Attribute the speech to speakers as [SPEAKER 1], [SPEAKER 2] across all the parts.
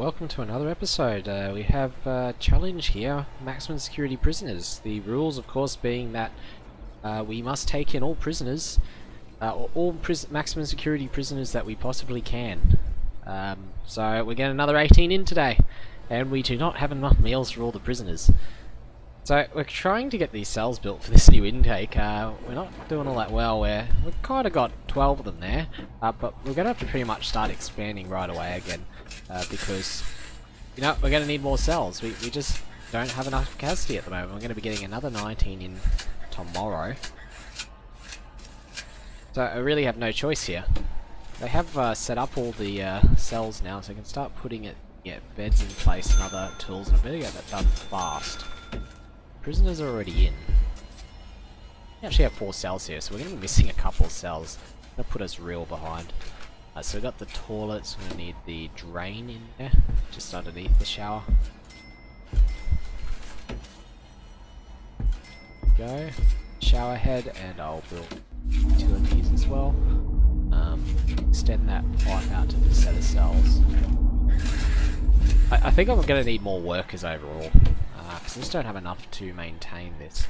[SPEAKER 1] welcome to another episode. We have a challenge here, maximum security prisoners. The rules, of course, being that we must take in all prisoners, maximum security prisoners that we possibly can. So we're getting another 18 in today, and we do not have enough meals for all the prisoners. So we're trying to get these cells built for this new intake. We're not doing all that well. We've kind of got 12 of them there, but we're going to have to pretty much start expanding right away again, because you know we're going to need more cells. We just don't have enough capacity at the moment. We're going to be getting another 19 in tomorrow, so I really have no choice here. They have set up all the cells now, so I can start putting beds in place and other tools, and I better get that done fast. Prisoners are already in. We actually have 4 cells here, so we're going to be missing a couple of cells. It's going to put us real behind. So we've got the toilets, we're going to need the drain in there, just underneath the shower. Go. Shower head, and I'll build 2 of these as well. Extend that pipe out to the set of cells. I think I'm going to need more workers overall, because I just don't have enough to maintain this.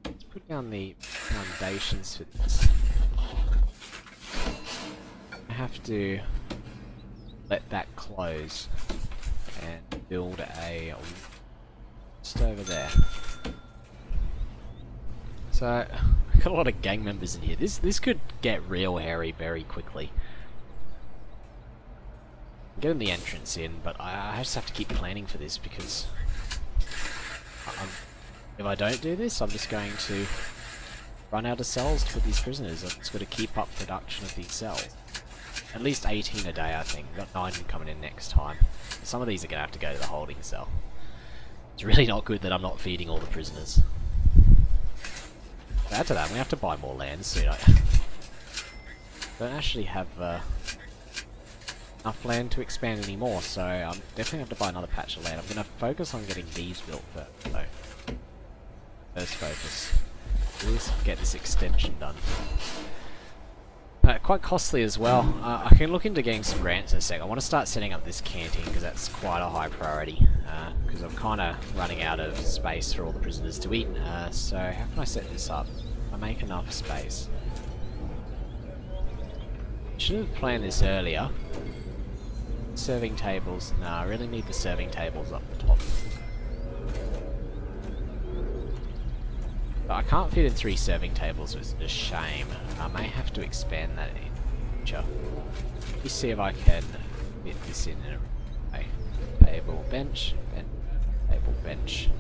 [SPEAKER 1] Let's put down the foundations for this. I have to let that close and build a just over there. So I've got a lot of gang members in here. This could get real hairy very quickly. I'm getting the entrance in, but I just have to keep planning for this, because if I don't do this, I'm just going to run out of cells to put these prisoners. I've just got to keep up production of these cells. At least 18 a day, I think. We've got 9 coming in next time. Some of these are going to have to go to the holding cell. It's really not good that I'm not feeding all the prisoners. To add to that, we have to buy more land soon. I don't actually have enough land to expand anymore, so I'm definitely have to buy another patch of land. I'm going to focus on getting these built first, though. First focus is get this extension done. Quite costly as well. I can look into getting some grants in a sec. I want to start setting up this canteen, because that's quite a high priority, because I'm kind of running out of space for all the prisoners to eat. So how can I set this up? I make enough space. Should have planned this earlier. Serving tables. No, I really need the serving tables up the top. But I can't fit in 3 serving tables, which is a shame. I may have to expand that in the future. Let me see if I can fit this in a way. Table, bench, table, bench.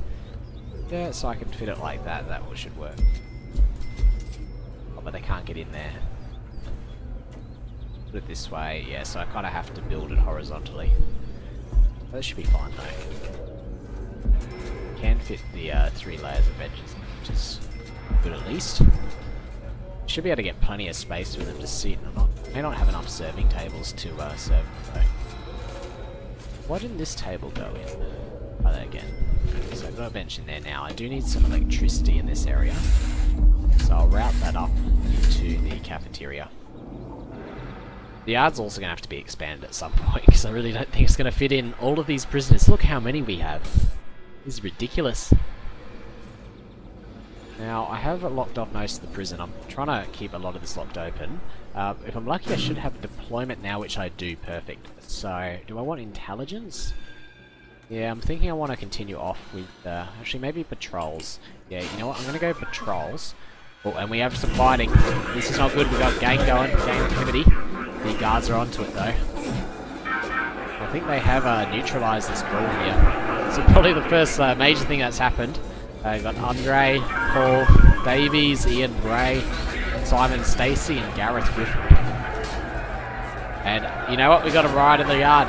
[SPEAKER 1] Yeah, so I can fit it like that. That should work. Oh, but they can't get in there. Put it this way, yeah, so I kind of have to build it horizontally. That should be fine though. Can fit the 3 layers of benches, which is good at least. Should be able to get plenty of space for them to sit. I may not have enough serving tables to serve though. Why didn't this table go in? Try that again. So I've got a bench in there now. I do need some electricity in this area, so I'll route that up into the cafeteria. The yard's also going to have to be expanded at some point, because I really don't think it's going to fit in all of these prisoners. Look how many we have. This is ridiculous. Now, I have locked off most of the prison. I'm trying to keep a lot of this locked open. If I'm lucky, I should have deployment now, which I do. Perfect. So, do I want intelligence? Yeah, I'm thinking I want to continue off with, actually maybe patrols. Yeah, you know what, I'm going to go patrols. Oh, and we have some fighting. This is not good. We've got gang going, gang activity. The guards are onto it though. I think they have neutralised this brawl here. So probably the first major thing that's happened. You've got Andre, Paul, Davies, Ian Bray, Simon Stacey, and Gareth Griffin. And you know what? We got a riot in the yard.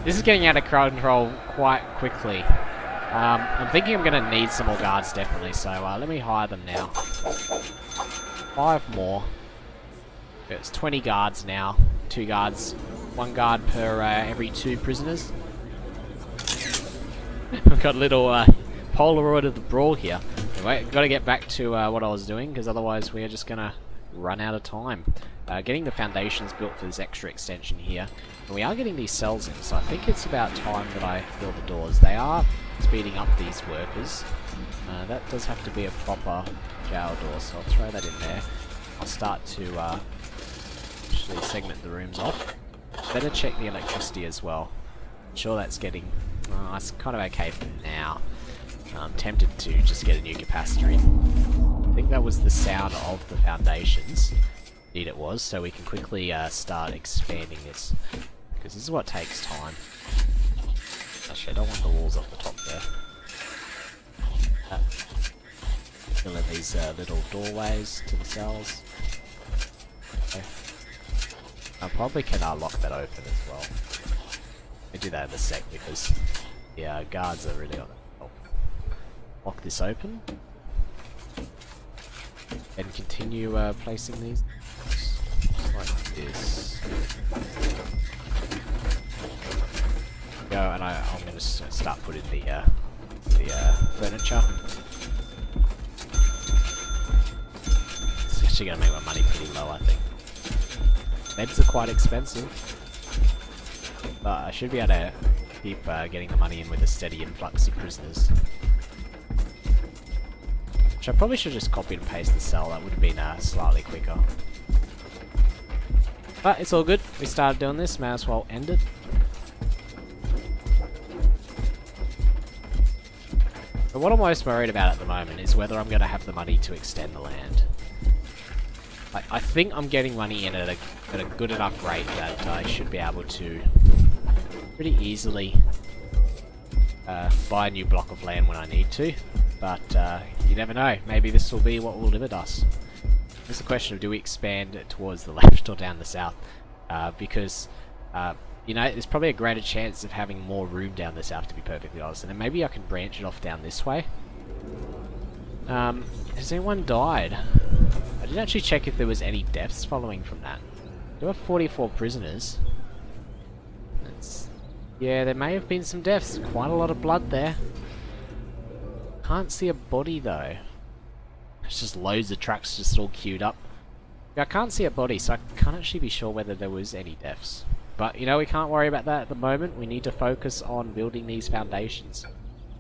[SPEAKER 1] This is getting out of control quite quickly. I'm thinking I'm going to need some more guards definitely, so let me hire them now. 5 more. It's 20 guards now. 2 guards. 1 guard per every 2 prisoners. We've got a little Polaroid of the brawl here. Anyway, got to get back to what I was doing, because otherwise we are just going to run out of time. Getting the foundations built for this extra extension here. And we are getting these cells in, so I think it's about time that I build the doors. They are speeding up these workers. That does have to be a proper shower door, so I'll throw that in there. I'll start to actually segment the rooms off. Better check the electricity as well. I'm sure that's getting... it's kind of okay for now. I'm tempted to just get a new capacitor in. I think that was the sound of the foundations. Indeed it was, so we can quickly start expanding this. Because this is what takes time. Actually, I don't want the walls off the top there. Fill in these little doorways to the cells. Okay. I probably can lock that open as well. I'll do that in a sec because the guards are really on it. Lock this open. And continue placing these just like this. Go, and I'm going to start putting the furniture. It's actually going to make my money pretty low, I think. Beds are quite expensive, but I should be able to keep getting the money in with a steady influx of prisoners. Which I probably should just copy and paste the cell, that would have been slightly quicker. But it's all good, we started doing this, may as well end it. But what I'm most worried about at the moment is whether I'm going to have the money to extend the land. I think I'm getting money in at a good enough rate that I should be able to pretty easily buy a new block of land when I need to. But you never know, maybe this will be what will limit us. It's a question of do we expand towards the left or down the south? Because, you know, there's probably a greater chance of having more room down the south, to be perfectly honest. And then maybe I can branch it off down this way. Has anyone died? I didn't actually check if there was any deaths following from that. There were 44 prisoners. Yeah, there may have been some deaths. Quite a lot of blood there. Can't see a body though. There's just loads of trucks just all queued up. I can't see a body, so I can't actually be sure whether there was any deaths. But, you know, we can't worry about that at the moment. We need to focus on building these foundations.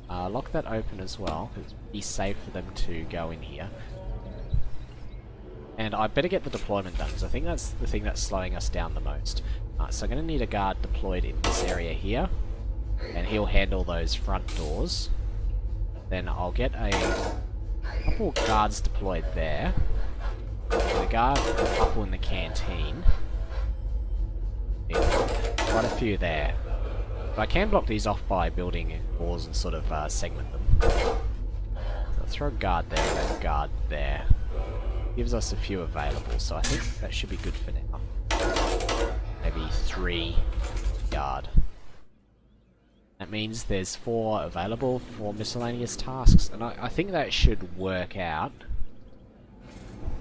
[SPEAKER 1] Lock that open as well. It's be safe for them to go in here. And I better get the deployment done, because I think that's the thing that's slowing us down the most. So I'm going to need a guard deployed in this area here. And he'll handle those front doors. Then I'll get a couple of guards deployed there. The guard, a couple in the canteen. Yeah, quite a few there. But I can block these off by building walls and sort of segment them. So I'll throw a guard there and a guard there. Gives us a few available, so I think that should be good for now. Maybe 3 guard. That means there's 4 available for miscellaneous tasks, and I think that should work out.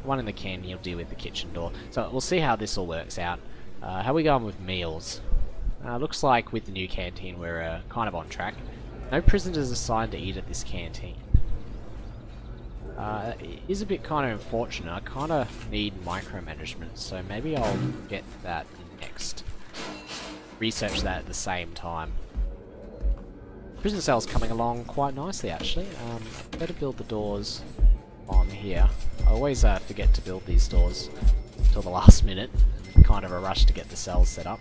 [SPEAKER 1] One in the can, he'll deal with the kitchen door. So we'll see how this all works out. How are we going with meals? Looks like with the new canteen we're kind of on track. No prisoners assigned to eat at this canteen. It is a bit kind of unfortunate. I kind of need micromanagement, so maybe I'll get that next. Research that at the same time. Prison cell's coming along quite nicely actually. Better build the doors on here. I always forget to build these doors till the last minute. Kind of a rush to get the cells set up.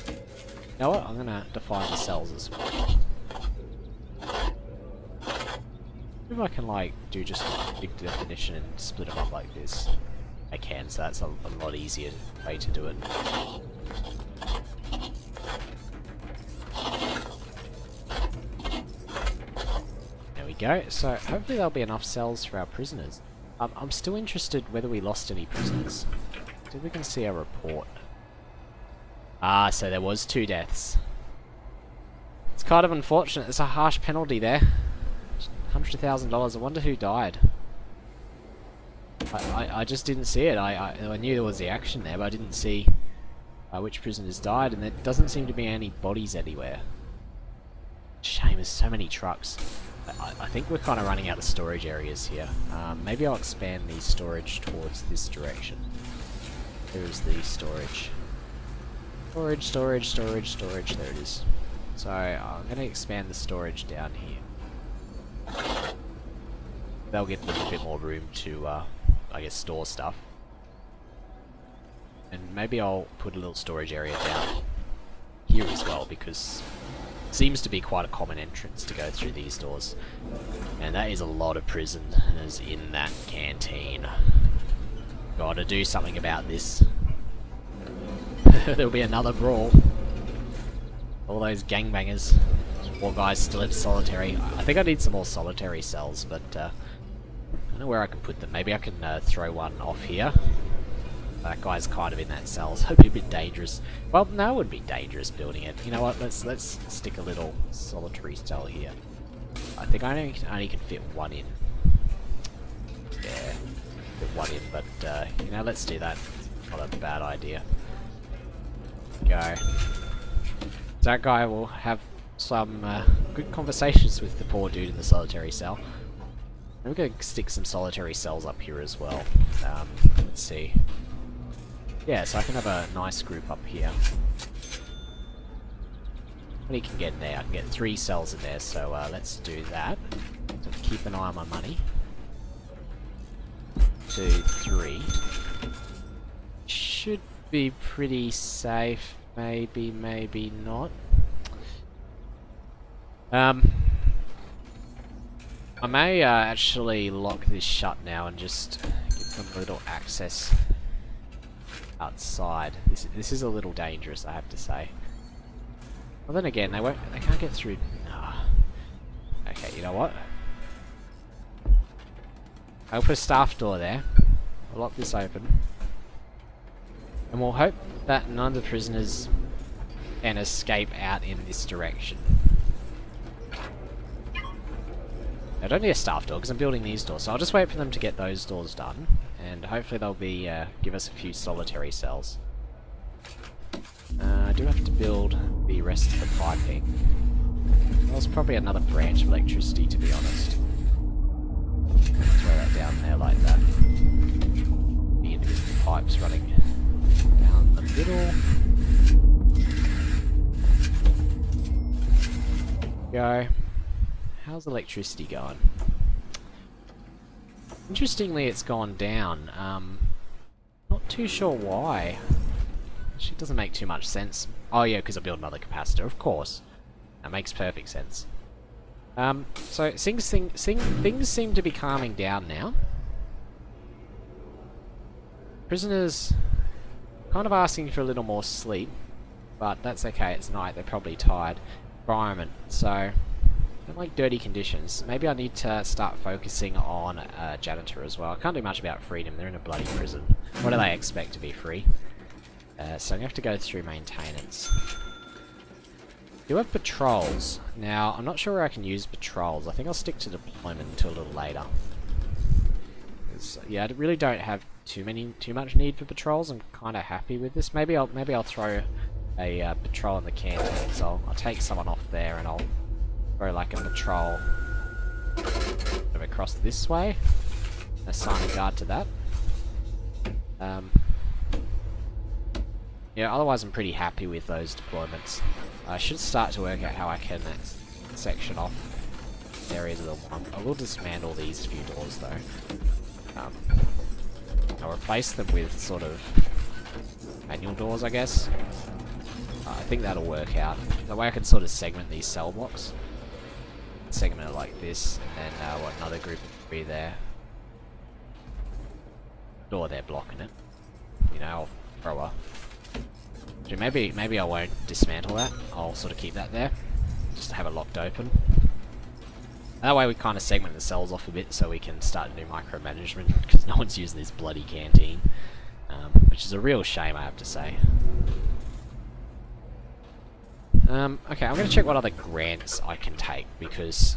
[SPEAKER 1] You know what? I'm gonna define the cells as well. If I can like do just a big definition and split them up like this, I can. So that's a lot easier way to do it. There we go. So hopefully there'll be enough cells for our prisoners. I'm still interested whether we lost any prisoners. See if we can see our report. Ah, so there was 2 deaths. It's kind of unfortunate. There's a harsh penalty there. $100,000. I wonder who died. I just didn't see it. I knew there was the action there, but I didn't see which prisoners died, and there doesn't seem to be any bodies anywhere. Shame, there's so many trucks. I think we're kind of running out of storage areas here. Maybe I'll expand the storage towards this direction. There is the storage. Storage, storage, storage, storage. There it is. So I'm going to expand the storage down here. They'll get a little bit more room to, I guess, store stuff. And maybe I'll put a little storage area down here as well, because it seems to be quite a common entrance to go through these doors. And that is a lot of prisoners in that canteen. Gotta do something about this. There'll be another brawl. All those gangbangers. 4 guys still in solitary. I think I need some more solitary cells, but I don't know where I can put them. Maybe I can throw one off here. That guy's kind of in that cell, so it'd be a bit dangerous. Well, no, it would be dangerous building it. You know what? Let's stick a little solitary cell here. I think I only can fit one in. Yeah, fit one in, but you know, let's do that. It's not a bad idea. Go. That guy will have some good conversations with the poor dude in the solitary cell. And we're going to stick some solitary cells up here as well. Let's see. Yeah, so I can have a nice group up here. What do you can get in there? I can get 3 cells in there, so let's do that. So keep an eye on my money. 2, 3. Should be pretty safe. Maybe, maybe not. I may actually lock this shut now and just give them a little access outside. This is a little dangerous, I have to say. Well, then again, they can't get through. No. Okay, you know what? I'll put a staff door there. I'll lock this open. And we'll hope that none of the prisoners can escape out in this direction. I don't need a staff door because I'm building these doors, so I'll just wait for them to get those doors done, and hopefully they'll be give us a few solitary cells. I do have to build the rest of the piping. Well, there's probably another branch of electricity, to be honest. Throw that down there like that. The individual pipes running down the middle. Go. How's electricity going? Interestingly, it's gone down. Not too sure why. Actually, doesn't make too much sense. Oh yeah, because I built another capacitor, of course. That makes perfect sense. So things seem to be calming down now. Prisoners kind of asking for a little more sleep, but that's okay. It's night. They're probably tired. Environment. So. I don't like dirty conditions. Maybe I need to start focusing on janitor as well. I can't do much about freedom. They're in a bloody prison. What do they expect to be free? So I'm going to have to go through maintenance. Do have patrols. Now, I'm not sure where I can use patrols. I think I'll stick to deployment until a little later. Yeah, I really don't have too much need for patrols. I'm kind of happy with this. Maybe I'll throw a patrol in the canteen. So I'll take someone off there and I'll throw like a patrol across this way. Assign a guard to that. Yeah, otherwise I'm pretty happy with those deployments. I should start to work out how I can section off areas of the one. I will dismantle these few doors though. I'll replace them with sort of manual doors, I guess. I think that'll work out. That way I can sort of segment these cell blocks. Segment it like this, and then what, another group of 3 there. Door there blocking it. You know, I'll throw a... Actually, maybe I won't dismantle that. I'll sort of keep that there, just to have it locked open. That way we kind of segment the cells off a bit, so we can start to do micromanagement, because no one's using this bloody canteen. Which is a real shame, I have to say. Okay, I'm going to check what other grants I can take, because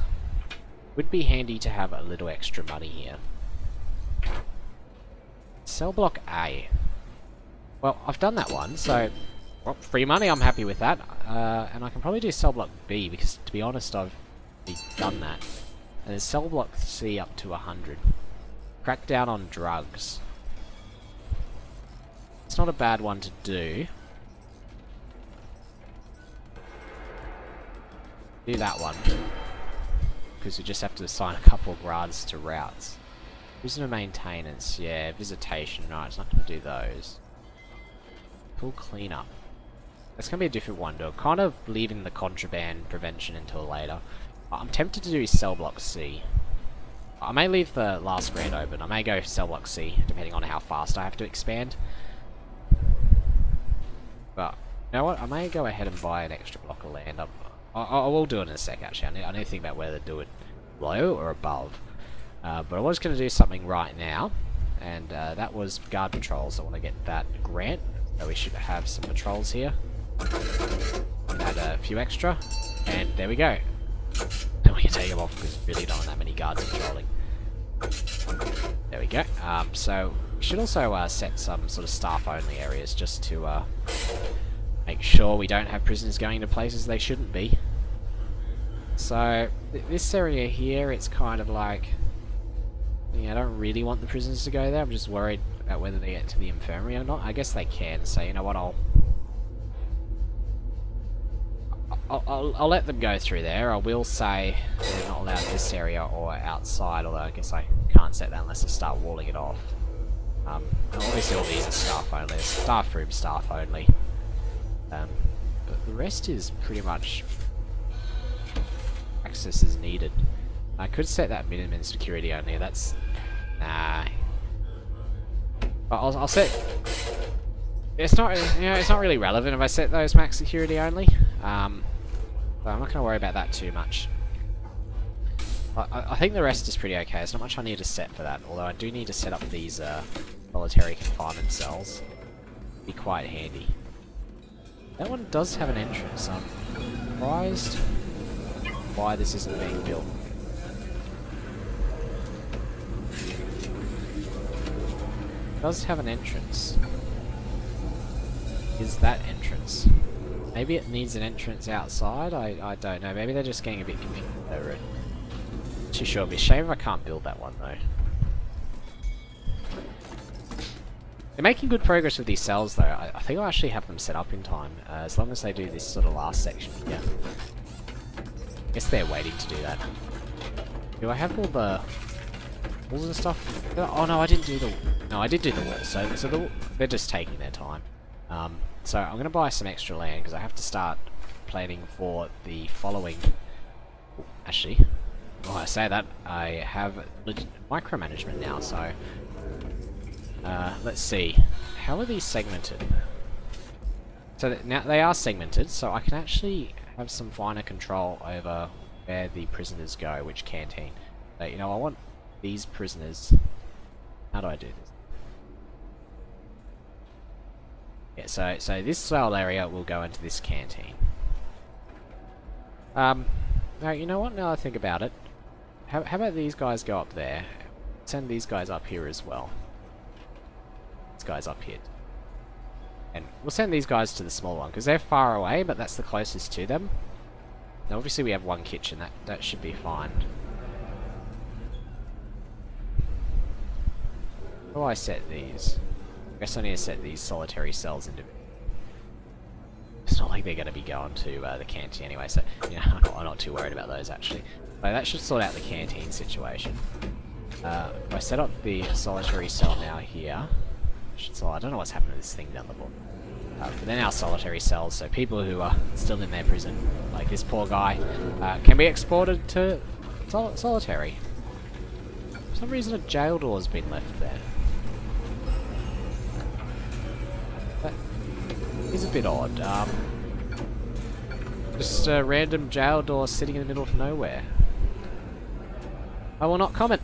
[SPEAKER 1] it would be handy to have a little extra money here. Cell block A. Well, I've done that one, so well, free money, I'm happy with that. And I can probably do cell block B, because to be honest, I've done that. And then cell block C up to 100. Crack down on drugs. It's not a bad one to do. Do that one. Because we just have to assign a couple of guards to routes. Prisoner maintenance, yeah, visitation, right, it's not going to do those. Full cleanup. That's going to be a different one, though. Kind of leaving the contraband prevention until later. I'm tempted to do cell block C. I may leave the last grant open. I may go cell block C, depending on how fast I have to expand. But, you know what? I may go ahead and buy an extra block of land. I will do it in a sec, actually. I need to think about whether to do it below or above. But I was going to do something right now. And that was guard patrols. I want to get that grant. So we should have some patrols here. Add a few extra. And there we go. Then we can take them off because we really don't want that many guards patrolling. There we go. So we should also set some sort of staff-only areas just to make sure we don't have prisoners going to places they shouldn't be. So this area here, it's kind of like, I don't really want the prisoners to go there. I'm just worried about whether they get to the infirmary or not. I guess they can. So you know what? I'll let them go through there. I will say they're not allowed in this area or outside, although I guess I can't set that unless I start walling it off. Obviously all these are staff only. Staff room, staff only. But the rest is pretty much access is needed. I could set that minimum security only. That's... Nah. But I'll set... It's not, it's not really relevant if I set those max security only. So I'm not going to worry about that too much. I think the rest is pretty okay. There's not much I need to set for that. Although I do need to set up these solitary confinement cells. Be quite handy. That one does have an entrance. I'm surprised why this isn't being built. It does have an entrance. Is that entrance? Maybe it needs an entrance outside? I don't know. Maybe they're just getting a bit confused over it. Too sure. It'd be a shame if I can't build that one though. They're making good progress with these cells though. I think I'll actually have them set up in time. As long as they do this sort of last section here. I guess they're waiting to do that. Do I have all the walls and stuff? Oh no, I didn't do the... No, I did do the walls. So they're just taking their time. So I'm going to buy some extra land because I have to start planning for the following... Actually, when I say that, I have micromanagement now, so... let's see. How are these segmented? So now they are segmented, so I can actually have some finer control over where the prisoners go, which canteen. So, you know, I want these prisoners... How do I do this? Yeah, so this cell area will go into this canteen. Now, you know what? Now I think about it, how about these guys go up there? Send these guys up here as well. These guys up here. And we'll send these guys to the small one, because they're far away, but that's the closest to them. Now obviously we have one kitchen, that should be fine. How do I set these? I guess I need to set these solitary cells into... It's not like they're going to be going to the canteen anyway, so you know, I'm not too worried about those actually. But that should sort out the canteen situation. If I set up the solitary cell now here, I don't know what's happened to this thing down the bottom. But they're now solitary cells, so people who are still in their prison, like this poor guy, can be exported to solitary. For some reason a jail door has been left there. That is a bit odd. Just a random jail door sitting in the middle of nowhere. I will not comment.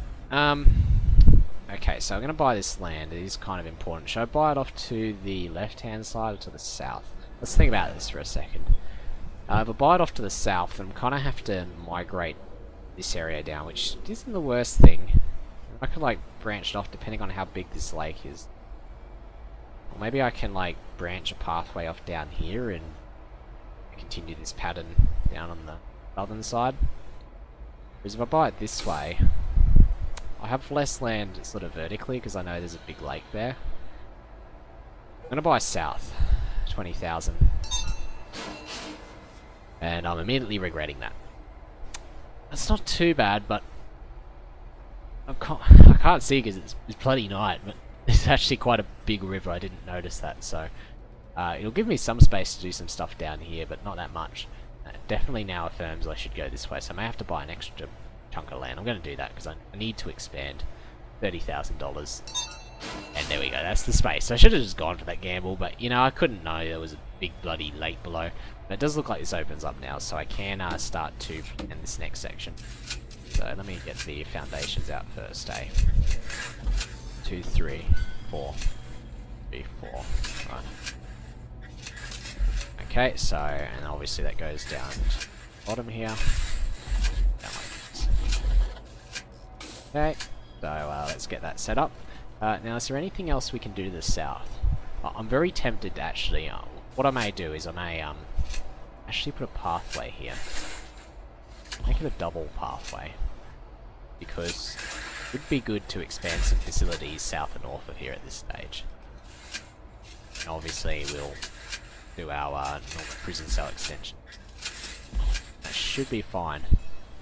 [SPEAKER 1] Okay, so I'm going to buy this land. It is kind of important. Should I buy it off to the left-hand side or to the south? Let's think about this for a second. If I buy it off to the south, then I kind of have to migrate this area down, which isn't the worst thing. I can like branch it off depending on how big this lake is. Or maybe I can like branch a pathway off down here and continue this pattern down on the southern side. Whereas if I buy it this way, I have less land sort of vertically because I know there's a big lake there. I'm gonna buy south, 20,000. And I'm immediately regretting that. That's not too bad, but I can't see because it's bloody night, but it's actually quite a big river. I didn't notice that, so it'll give me some space to do some stuff down here, but not that much. Definitely now affirms I should go this way, so I may have to buy an extra chunk of land. I'm going to do that because I need to expand. $30,000. And there we go, that's the space. So I should have just gone for that gamble, but you know, I couldn't know there was a big bloody lake below. But it does look like this opens up now, so I can start to in this next section. So let me get the foundations out first, eh? 2, 3, 4. 3, 4. Right. Okay, so, and obviously that goes down to the bottom here. Down like this. Okay, so let's get that set up. Now, is there anything else we can do to the south? I'm very tempted to actually, what I may do is I may actually put a pathway here. Make it a double pathway. Because it would be good to expand some facilities south and north of here at this stage. And obviously we'll do our normal prison cell extension. That should be fine.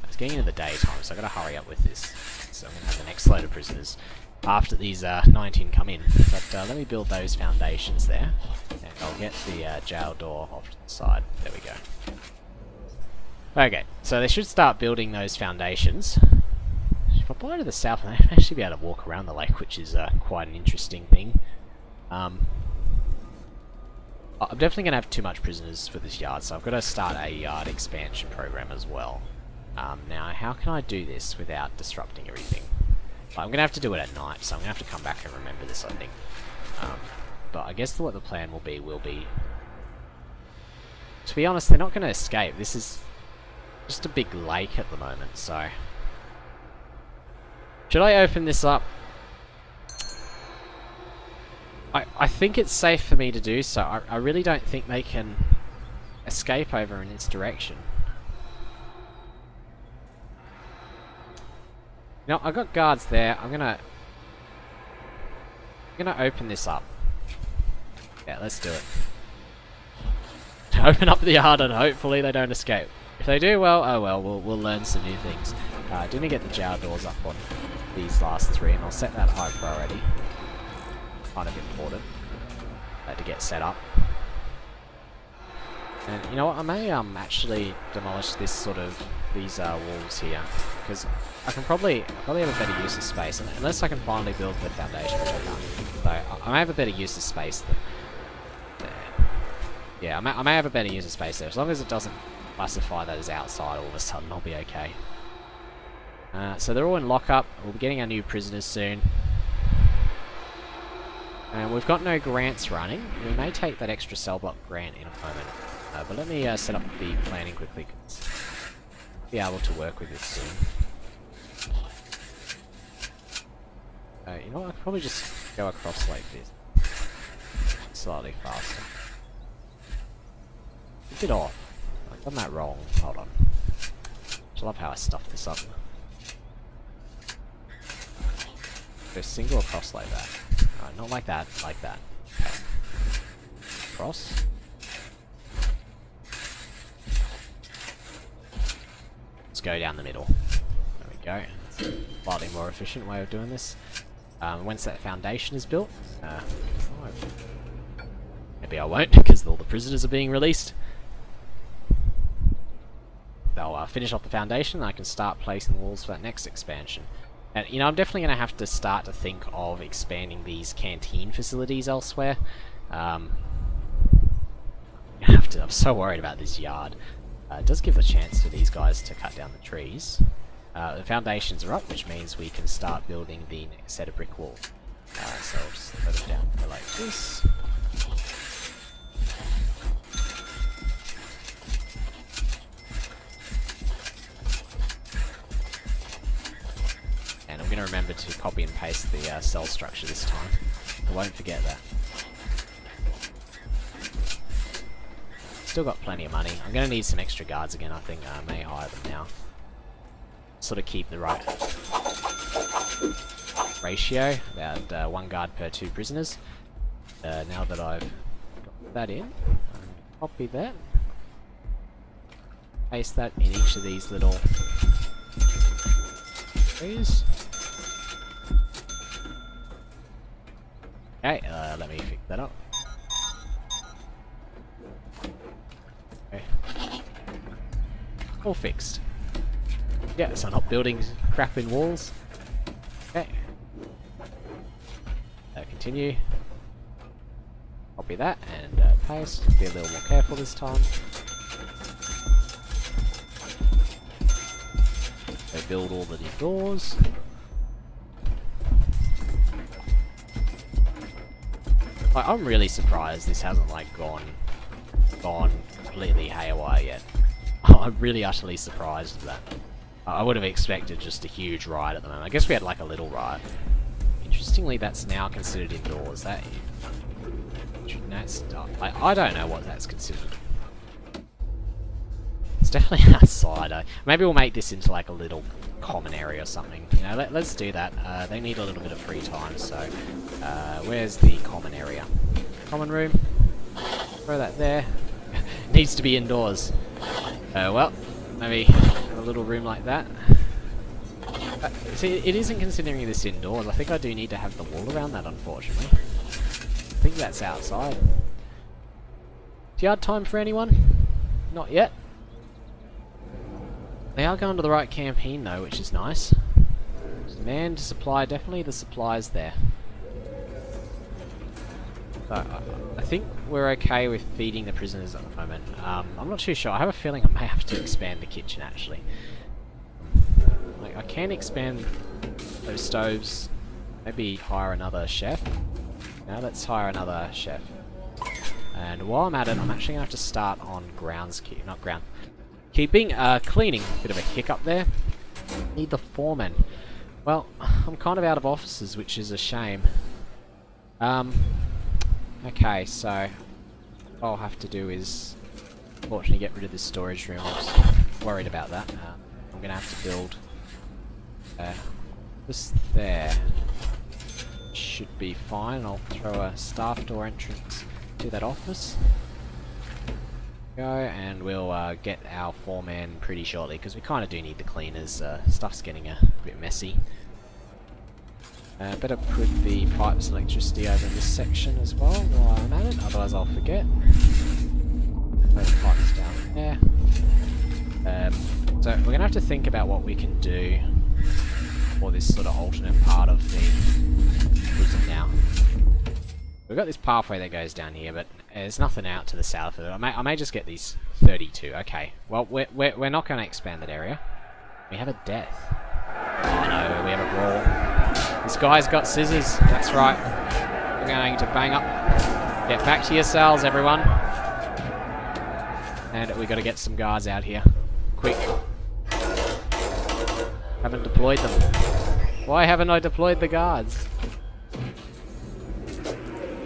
[SPEAKER 1] It's getting into the daytime, so I've got to hurry up with this. So I'm going to have the next load of prisoners after these 19 come in. But let me build those foundations there, and I'll get the jail door off to the side. There we go. Okay, so they should start building those foundations. If I fly to the south, I may actually be able to walk around the lake, which is quite an interesting thing. I'm definitely going to have too much prisoners for this yard, so I've got to start a yard expansion program as well. Now, how can I do this without disrupting everything? I'm going to have to do it at night, so I'm going to have to come back and remember this, I think. But I guess what the plan will be... To be honest, they're not going to escape. This is just a big lake at the moment, so... Should I open this up? I think it's safe for me to do so. I really don't think they can escape over in this direction. You know, I've got guards there. I'm gonna open this up. Yeah, let's do it. Open up the yard and hopefully they don't escape. If they do, well, oh well, we'll learn some new things. Didn't get the jail doors up on these last 3, and I'll set that high priority. Kind of important to get set up. And you know what, I may actually demolish this these walls here, because I can probably have a better use of space, unless I can finally build the foundation, which I can't. So I may have a better use of space there. Yeah, I may have a better use of space there, as long as it doesn't classify that as outside all of a sudden, I'll be okay. So they're all in lockup. We'll be getting our new prisoners soon. And we've got no grants running. We may take that extra cell block grant in a moment. But let me set up the planning quickly, because I'll be able to work with this soon. You know what, I could probably just go across like this. Slightly faster. A bit off. I've done that wrong. Hold on. I love how I stuffed this up. Go single across like that. Alright, not like that, like that. Okay. Cross. Let's go down the middle. There we go. It's a slightly more efficient way of doing this. Once that foundation is built, maybe I won't, because all the prisoners are being released. They'll finish off the foundation, and I can start placing walls for that next expansion. And, you know, I'm definitely going to have to start to think of expanding these canteen facilities elsewhere. I'm so worried about this yard. It does give a chance for these guys to cut down the trees. The foundations are up, which means we can start building the next set of brick walls. So I'll just put it down here like this. And I'm going to remember to copy and paste the cell structure this time. I won't forget that. Still got plenty of money. I'm going to need some extra guards again, I think. I may hire them now. sort of keep the right ratio, about 1 guard per 2 prisoners. Now that I've got that in, copy that, paste that in each of these little areas. Okay, let me fix that up. Okay. All fixed. Yeah, so not building crap in walls. Okay. Continue. Copy that and paste. Be a little more careful this time. So build all the new doors. Like, I'm really surprised this hasn't like gone completely haywire yet. I'm really utterly surprised at that. I would have expected just a huge riot at the moment. I guess we had like a little riot. Interestingly, that's now considered indoors. That I don't know what that's considered. It's definitely outside. Maybe we'll make this into like a little common area or something. You know, let's do that. They need a little bit of free time, so where's the common area? Common room. Throw that there. Needs to be indoors. Well, maybe a little room like that. See, it isn't considering this indoors. I think I do need to have the wall around that, unfortunately. I think that's outside. Yard time for anyone? Not yet. They are going to the right campaign though, which is nice. Demand supply, definitely the supply's there. So, I think we're okay with feeding the prisoners at the moment. I'm not too sure. I have a feeling I may have to expand the kitchen actually. Like, I can expand those stoves. Maybe hire another chef. Now let's hire another chef. And while I'm at it, I'm actually gonna have to start on keeping, cleaning. Bit of a hiccup there. Need the foreman. Well, I'm kind of out of officers, which is a shame. Okay, so what I'll have to do is, unfortunately, get rid of this storage room. I was worried about that. I'm gonna have to build this there. Should be fine. I'll throw a staff door entrance to that office. Go, and we'll get our foreman pretty shortly because we kind of do need the cleaners. Stuff's getting a bit messy. Better put the pipes and electricity over in this section as well while I'm at it, otherwise I'll forget. Put the pipes down there. So we're gonna have to think about what we can do for this sort of alternate part of the prison now. We've got this pathway that goes down here, but there's nothing out to the south of it. I may just get these 32. Okay, well we're not going to expand that area. We have a death. Oh no, we have a brawl. This guy's got scissors. That's right. We're going to bang up. Get back to your cells, everyone. And we got to get some guards out here. Quick. Haven't deployed them. Why haven't I deployed the guards?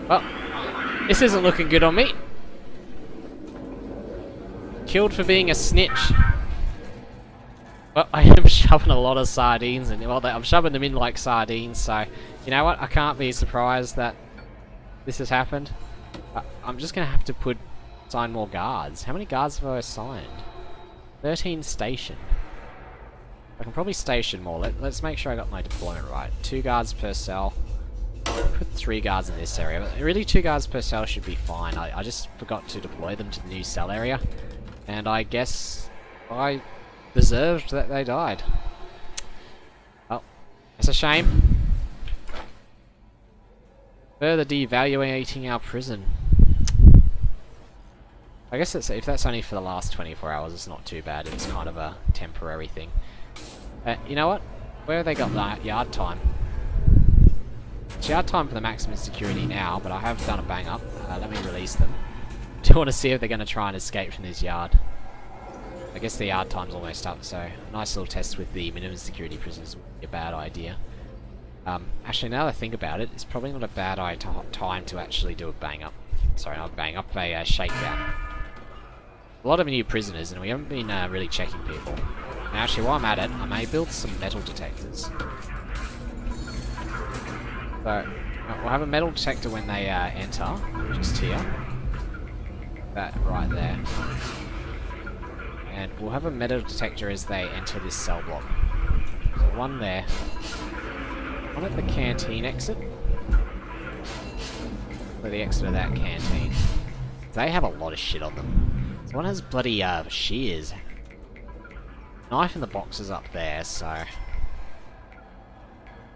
[SPEAKER 1] Well, this isn't looking good on me. Killed for being a snitch. Well, I am shoving a lot of sardines in. Well, I'm shoving them in like sardines, so you know what? I can't be surprised that this has happened. I'm just gonna have to assign more guards. How many guards have I assigned? 13 stationed. I can probably station more. Let's make sure I got my deployment right. 2 guards per cell. Put 3 guards in this area, but really 2 guards per cell should be fine. I just forgot to deploy them to the new cell area, and I guess I deserved that they died. Oh, it's a shame. Further devaluating our prison. I guess if that's only for the last 24 hours, it's not too bad. It's kind of a temporary thing. You know what? Where have they got that yard time? It's yard time for the maximum security now, but I have done a bang up. Let me release them. Do want to see if they're going to try and escape from this yard. I guess the yard time's almost up, so nice little test with the minimum security prisoners would be a bad idea. Actually, now that I think about it, it's probably not a bad time to actually do a bang up. Sorry, not a bang up, a shakedown. A lot of new prisoners, and we haven't been really checking people. Now, actually, while I'm at it, I may build some metal detectors. So, we'll have a metal detector when they enter, just here. That right there. And we'll have a metal detector as they enter this cell block. So one there. One at the canteen exit. For the exit of that canteen. They have a lot of shit on them. So one has bloody shears. Knife in the boxes up there, so...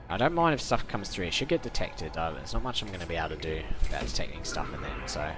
[SPEAKER 1] I don't mind if stuff comes through. It should get detected. There's not much I'm going to be able to do about detecting stuff in there, so...